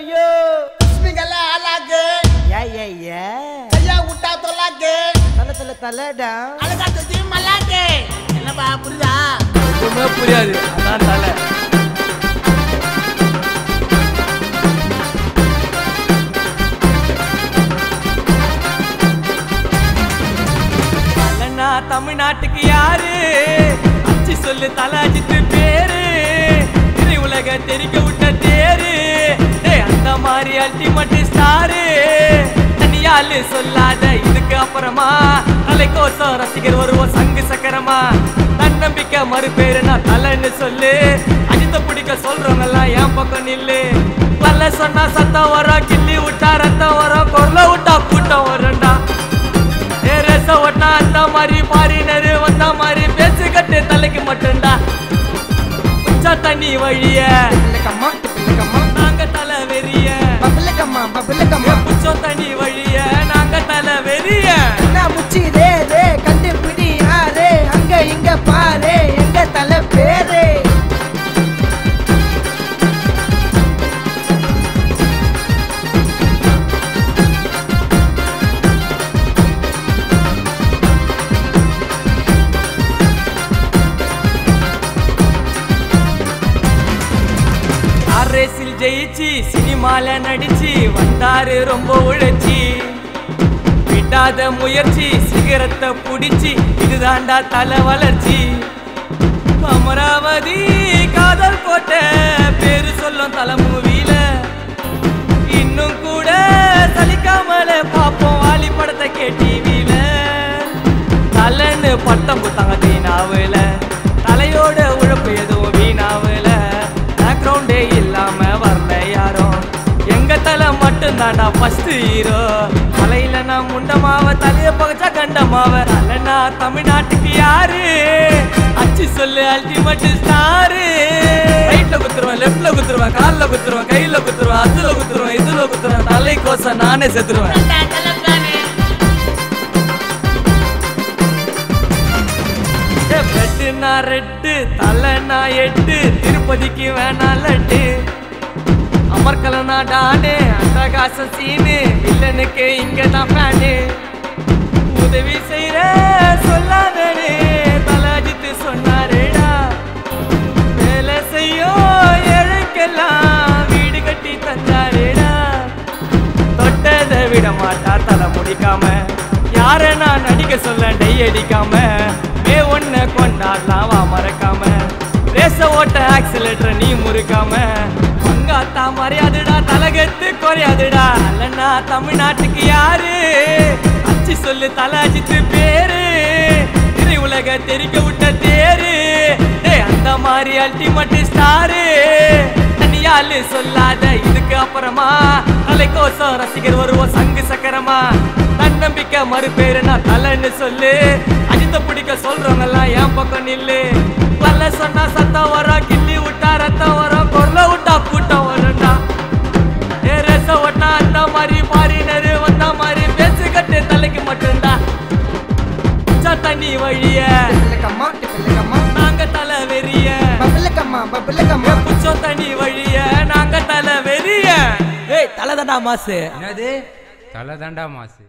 yo. Spingala alage. Ya. Saya uta tolage. Tala dah. Alaga jadi malage. Kenapa புரியுதா? ஒண்ணுமே புரியாது. அதான் தலை. தலைனா தமிழ்நாட்டுக்கு யாரு? அச்சி சொல்லு தலாஜித்து பேரு. திரை உலக தெரிக்க விட்ட தேரு. அந்த மாதிரி அல்டிமேட் ஸ்டாரு. தனியாலு சொல்லாத இதுக்கு அப்புறமா தலைக்கோசம் ரசிகர் வருவோம் சங்கு சக்கரமா. தன்னம்பிக்கை மறுபேரு நான் தலைன்னு சொல்லு. அஜித்த பிடிக்க சொல்றவங்க எல்லாம் என் பக்கம் நில்லு. பல்ல சொன்னா சத்தம் வரும், கிள்ளி விட்டா ரத்தம் வரும், கொரல விட்டா கூட்டம் வரும்டா. ரச ஒட்டா அந்த மாதிரி பாரினரு வந்த மாதிரி பேசு கட்டு தலைக்கு மட்டும்டா. உச்சா தண்ணி வழிய நாங்க தலை வெறிய. புச்சம் தண்ணி வழிய நாங்க தலை வெறிய. முச்சி ரே கண்டுபிடி யாரே, அங்க இங்க பாரு எங்க தலை பேரு. ரேசில் ஜெயிச்சு சினிமால நடிச்சு வந்தாரு ரொம்ப உழைச்சி. விடாத முயற்சி சிகரத்தை புடிச்சு இதுதாண்டா தலை வளர்ச்சி. அமராவதி காதல் கோட்டை பேரு சொல்லும் தலை மூவில. இன்னும் கூட சலிக்காமல பாப்போம் வாலி படத்தை கேட்டிவில. தலைன்னு பட்டம் குத்தாங்க தீனாவுல. தலையோட உழைப்பு எதுவும் வீணாவுல. பேக்ரவுண்டே இல்லாம வரல யாரும். எங்க தலை மட்டும் தாண்டா ஃபர்ஸ்ட் ஹீரோ. தலையில நான் முண்டமாவ தலைய பகச்சா கண்டமாவ. தலைனா தமிழ்நாட்டுக்கு யாரு? அச்சி சொல்லு அல்டிமேட் ஸ்டாரு. ரைட்ல குத்துருவேன், லெஃப்ட்ல குத்துருவேன், கால்ல குத்துருவேன், கையில குத்துருவேன், அதுல குத்துருவேன், இதுல குத்துருவேன். தலை கோசம் நானே செத்துருவேன். பெட்டுனா ரெட்டு, தலைனா எட்டு, திருப்பதிக்கு வேணா லட்டு. அமர்கலனா டானு, அட்டகாசம் சீனு, வில்லனுக்கு இங்கதான் ஃபேனு. உதவி செய்யற சொல்லாதே தலாஜித்து சொன்னாரேடா. வேலை செய்யும் ஏழைக்கெல்லாம் வீடு கட்டி தந்தாரேடா. தொட்டதை விட மாட்டா தலை முடிக்காம. யார நான் நடிக்க சொல்ல டை அடிக்காம. மே ஒன்ன கொண்டாடலாம் வா மறக்காம. ரேச ஓட்ட ஆக்சிலேட்டர் நீ முறுக்காம. மங்காத்தா மறையாதுடா தலகத்து குறையாதுடா. அல்லனா தமிழ்நாட்டுக்கு யாரு? அச்சி சொல்லு தலாஜித்து பேரு. திரை உலக தெரிக்க விட்ட தேரு. அந்த மாதிரி அல்டிமேட் ஸ்டாரு. தனியாலு சொல்லாத இதுக்கு அப்புறமா தலைக்கோசம் ரசிகர் வருவோம் சங்கு சக்கரமா. தன்னம்பிக்கை மறுபேரு நான் தலைன்னு சொல்லு. அஜித்த பிடிக்க சொல்றவங்க எல்லாம் என் பக்கம் நில்லு. பல்ல சொன்னா சத்தம் வரும், கிள்ளி விட்டா ரத்தம் வரும், கொரல விட்டா கூட்டம் வரும்டா. ரச ஒட்டா அந்த மாதிரி பாரினரு வந்த மாதிரி பேசு கட்டு தலைக்கு மட்டும்டா. உச்சா தண்ணி வழிய நாங்க தலை வெறிய. புச்சம் தண்ணி வழிய நாங்க தலை வெறிய. ஏய் தலை தாண்டா மாசு. என்னது தலை தாண்டா மாசு.